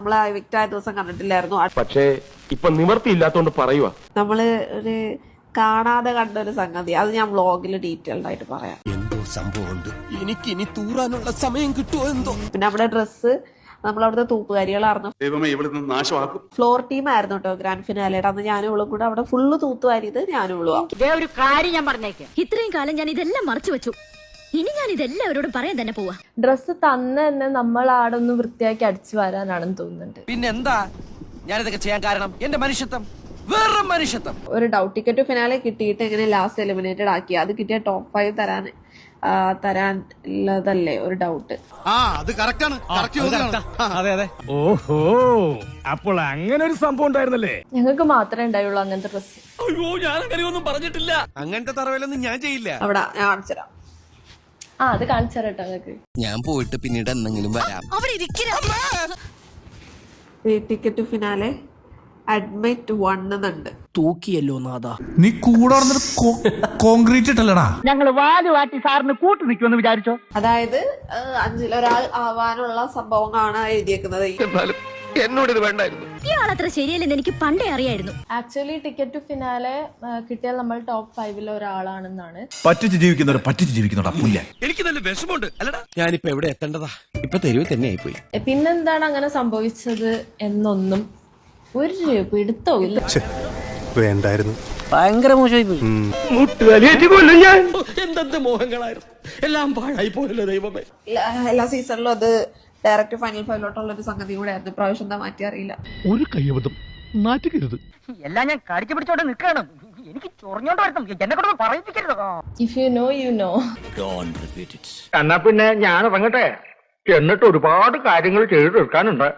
നമ്മളെ എവിക്റ്റ് ആയ ദിവസം കണ്ടിട്ടില്ലായിരുന്നു. പക്ഷേ ഇപ്പൊ നിവർത്തിയില്ലാത്തോണ്ട് പറയുവാ. നമ്മള് ഒരു കാണാതെ കണ്ട ഒരു സംഗതി, അത് ഞാൻ വ്ളോഗിൽ ഡീറ്റെയിൽഡ് ആയിട്ട് പറയാം. എന്തോ സംഭവമുണ്ട്, എനിക്ക് ഇനി തൂറാനുള്ള സമയം കിട്ടുമോ എന്തോ. പിന്നെ നമ്മുടെ ഡ്രസ്സ് നമ്മളവിടുത്തെ തൂത്തുകാരികളായിരുന്നു. നാശമാക്കും. ഫ്ലോർ ടീം ആയിരുന്നു കേട്ടോ ഗ്രാൻഡ് ഫിനാലയുടെ അന്ന്. ഞാനും ഇവളും കൂടെ അവിടെ ഫുള്ള് തൂത്തുവാരിയത് ഞാനും ഇവളുവാ. ഒരു കാര്യം ഞാൻ പറഞ്ഞേക്കാം, ഇത്രയും കാലം ഞാൻ ഇതെല്ലാം മറച്ചു വെച്ചു, ഇനി ഞാൻ ഇതെല്ലാം അവരോട് പറയാൻ തന്നെ പോവാ. ഡ്രസ്സ് തന്നെ നമ്മൾ ആടെ ഒന്ന് വൃത്തിയാക്കി അടിച്ചു വരാനാണെന്ന് തോന്നുന്നുണ്ട്. പിന്നെന്താ ഞാനിതൊക്കെ ചെയ്യാൻ കാരണം? എന്റെ മനുഷ്യത്വം, വേറെ മനുഷ്യത്വം. ഒരു ഡൗട്ട് ടിക്കറ്റ് ഫിനാലെ കിട്ടിയിട്ട് എങ്ങനെ ലാസ്റ്റ് എലിമിനേറ്റഡ് ആക്കി, അത് കിട്ടിയ ടോപ്പ് 5 തരാനുള്ളതല്ലേ ഒരു ഡൗട്ട്. അതെ അതെ. ഓഹോ, അപ്പോൾ അങ്ങനെ ഒരു സംഭവം ഉണ്ടായിരുന്നല്ലേ? ഞങ്ങൾക്ക് മാത്രമേ ഉണ്ടായുള്ളൂ അങ്ങനത്തെ ഡ്രസ്സ്. അയ്യോ, ഞാൻ അങ്ങനെയൊന്നും പറഞ്ഞിട്ടില്ല. അങ്ങനത്തെ തറവിലൊന്നും ഞാൻ ചെയ്യില്ല. അവിടെ ഞാൻ കാണിച്ചുതരാം. അത് കാണിച്ചു തരട്ടോ ഞങ്ങൾക്ക്. ഞാൻ പോയിട്ട് പിന്നീട് എന്തെങ്കിലും വരാം. ടിക്കറ്റ് ഫിനാലെ അഡ്മിറ്റ് 1 എന്നുണ്ട്. തൂക്കിയല്ലോ നാദാ. നീ കൂടെ കോൺക്രീറ്റ് ഇട്ടല്ലടാ. ഞങ്ങള് വാലുവാട്ടി സാറിന് കൂട്ടു നിൽക്കുമെന്ന് വിചാരിച്ചോ? അതായത് 5-ൽ ഒരാൾ ആവാനുള്ള സംഭവങ്ങളാണ് എഴുതിയേക്കുന്നത്. എന്നാലും എന്നോട് ഇത് വേണ്ടായിരുന്നു. ഇയാളത്ര ശരിയല്ലെന്ന് എനിക്ക് പണ്ടേ അറിയായിരുന്നു. ആക്ച്വലി ടിക്കറ്റ് ടു ഫിനാലെ കിട്ടിയാൽ നമ്മൾ ടോപ്പ് 5-ൽ ഒരാളാണെന്നാണ്. പറ്റിച്ച് ജീവിക്കുന്നവരാ പുല്ല. എനിക്ക് നല്ല വിഷമമുണ്ട് അല്ലടാ. ഞാനിപ്പോ എവിടെ എത്തേണ്ടതാ? ഇപ്പൊ തെരുവ് തന്നെ ആയിപ്പോയി. പിന്നെന്താണ് അങ്ങനെ സംഭവിച്ചത് എന്നൊന്നും ഒരു പിടുത്തവും ഇല്ല. വേണ്ടായിരുന്നു. ഭയങ്കര മോശമായി പോയി. എന്തെന്ത് മോഹങ്ങളായിരുന്നു, എല്ലാം പാഴായി പോയല്ലോ ദൈവമേ. എല്ലാ സീസണിലും അത് ഡയറക്റ്റ് ഫൈനൽ 5-ലോട്ടുള്ള ഒരു സംഗതി കൂടെ ആയിരുന്നു. പ്രാവശ്യം എന്താ മാറ്റി അറിയില്ല. ഒരു കയ്യബദ്ധം നാറ്റുകരുത്. എല്ലാം ഞാൻ കടിച്ചു പിടിച്ചോണ്ട് നിൽക്കണം, എനിക്ക് ചൊറിഞ്ഞോണ്ട് വരുത്തും, എന്നെ കൊണ്ട് പറയിപ്പിക്കരുത്. If you know you know. എന്നാ പിന്നെ ഞാൻ ഇറങ്ങട്ടെ, എന്നിട്ട് ഒരുപാട് കാര്യങ്ങൾ ചെയ്തു തീർക്കാനുണ്ട്.